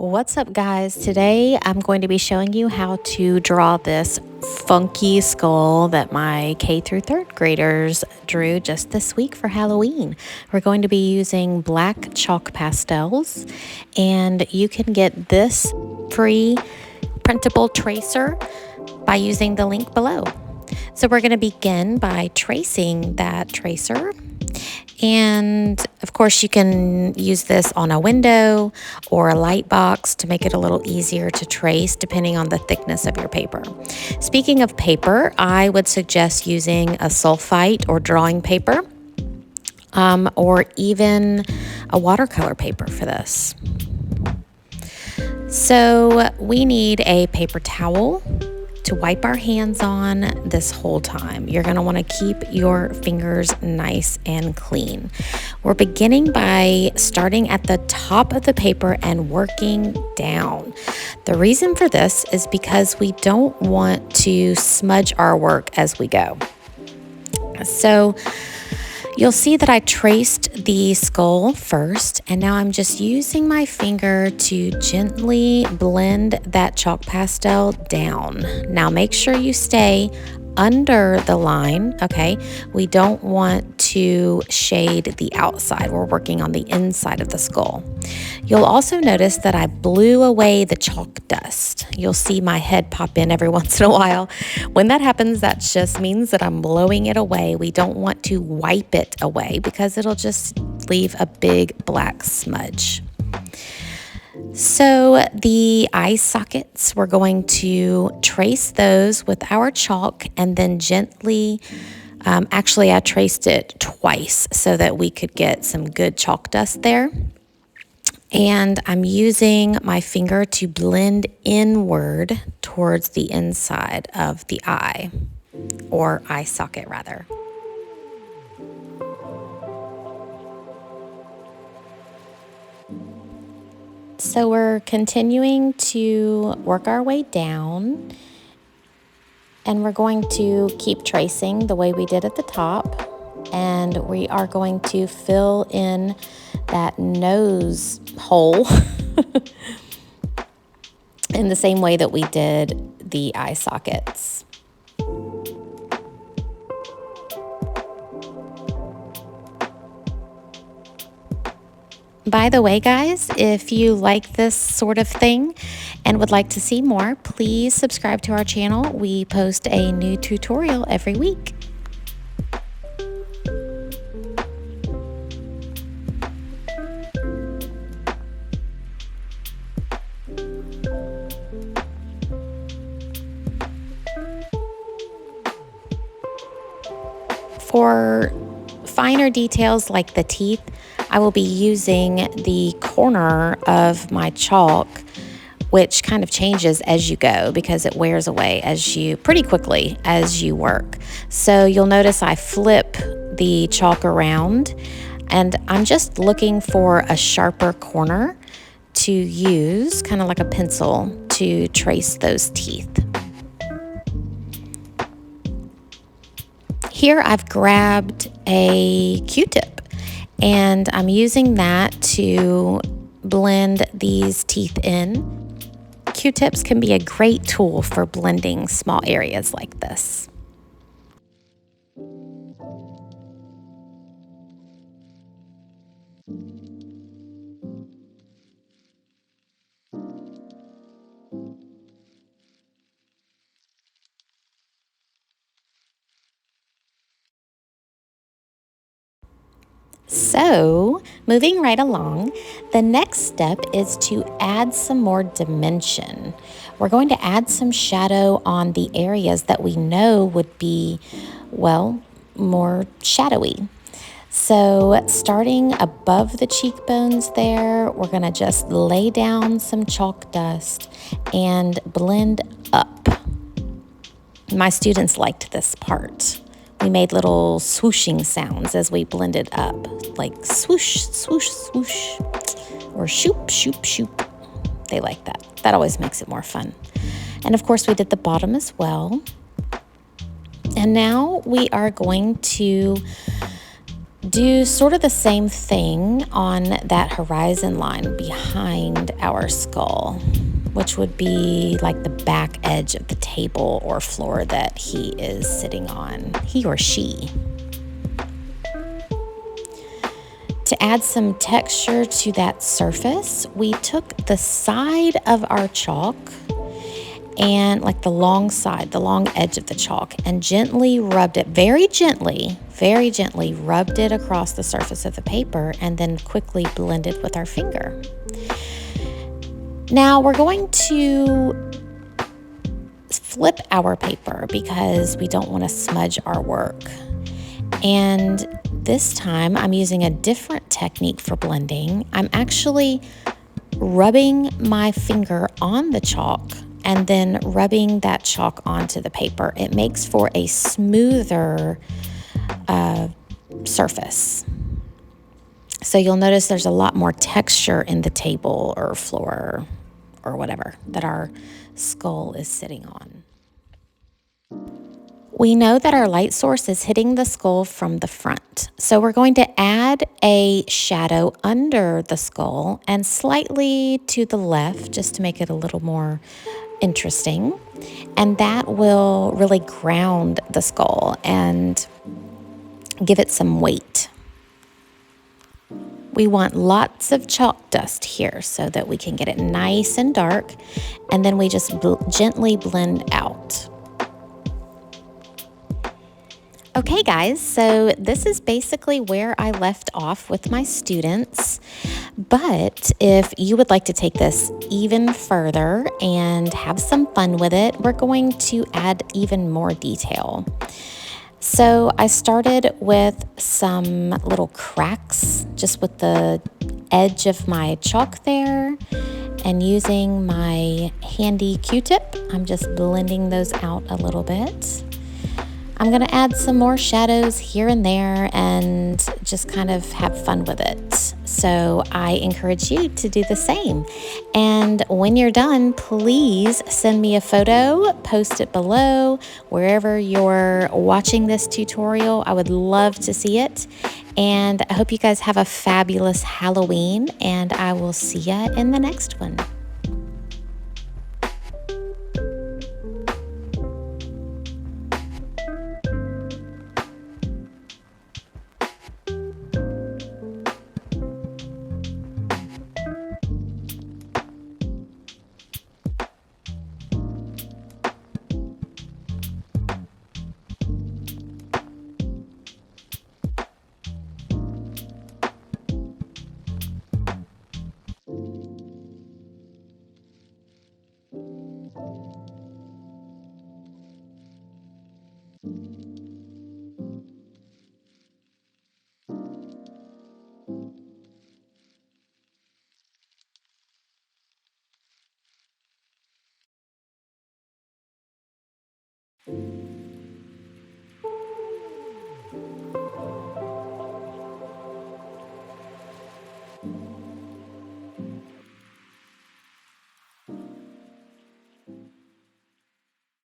What's up, guys? Today I'm going to be showing you how to draw this funky skull that my K through third graders drew just this week for Halloween. We're going to be using black chalk pastels, and you can get this free printable tracer by using the link below. So we're going to begin by tracing that tracer. And of course, you can use this on a window or a light box to make it a little easier to trace depending on the thickness of your paper. Speaking of paper, I would suggest using a sulfite or drawing paper, or even a watercolor paper for this. So we need a paper towel to wipe our hands on this whole time. You're going to want to keep your fingers nice and clean. We're beginning by starting at the top of the paper and working down. The reason for this is because we don't want to smudge our work as we go. So you'll see that I traced the skull first, and now I'm just using my finger to gently blend that chalk pastel down. Now make sure you stay under the line, okay? We don't want to shade the outside. We're working on the inside of the skull. You'll also notice that I blew away the chalk dust. You'll see my head pop in every once in a while. When that happens, that just means that I'm blowing it away. We don't want to wipe it away because it'll just leave a big black smudge. So the eye sockets, we're going to trace those with our chalk and then gently, actually I traced it twice so that we could get some good chalk dust there. And I'm using my finger to blend inward towards the inside of the eye, or eye socket rather. So we're continuing to work our way down, and we're going to keep tracing the way we did at the top, and we are going to fill in that nose hole in the same way that we did the eye sockets. By the way, guys, if you like this sort of thing and would like to see more, please subscribe to our channel. We post a new tutorial every week. For finer details like the teeth, I will be using the corner of my chalk, which kind of changes as you go because it wears away pretty quickly as you work. So you'll notice I flip the chalk around, and I'm just looking for a sharper corner to use, kind of like a pencil, to trace those teeth. Here I've grabbed a Q-tip, and I'm using that to blend these teeth in. Q-tips can be a great tool for blending small areas like this. So, moving right along, the next step is to add some more dimension. We're going to add some shadow on the areas that we know would be, well, more shadowy. So, starting above the cheekbones there, we're going to just lay down some chalk dust and blend up. My students liked this part. We made little swooshing sounds as we blended up, like swoosh, swoosh, swoosh, or shoop, shoop, shoop. They like that. That always makes it more fun. And of course, we did the bottom as well. And now we are going to do sort of the same thing on that horizon line behind our skull, which would be like the back edge of the table or floor that he is sitting on, he or she. To add some texture to that surface, we took the side of our chalk and like the long side, the long edge of the chalk, and gently rubbed it, very gently rubbed it across the surface of the paper, and then quickly blended with our finger. Now we're going to flip our paper because we don't want to smudge our work. And this time I'm using a different technique for blending. I'm actually rubbing my finger on the chalk and then rubbing that chalk onto the paper. It makes for a smoother surface. So you'll notice there's a lot more texture in the table or floor or whatever that our skull is sitting on. We know that our light source is hitting the skull from the front, so we're going to add a shadow under the skull and slightly to the left just to make it a little more interesting. And that will really ground the skull and give it some weight. We want lots of chalk dust here so that we can get it nice and dark, and then we just gently blend out. Okay guys, so this is basically where I left off with my students, but if you would like to take this even further and have some fun with it, we're going to add even more detail. So I started with some little cracks just with the edge of my chalk there, and using my handy Q-tip, I'm just blending those out a little bit. I'm going to add some more shadows here and there and just kind of have fun with it. So I encourage you to do the same. And when you're done, please send me a photo, post it below, wherever you're watching this tutorial. I would love to see it. And I hope you guys have a fabulous Halloween, and I will see ya in the next one.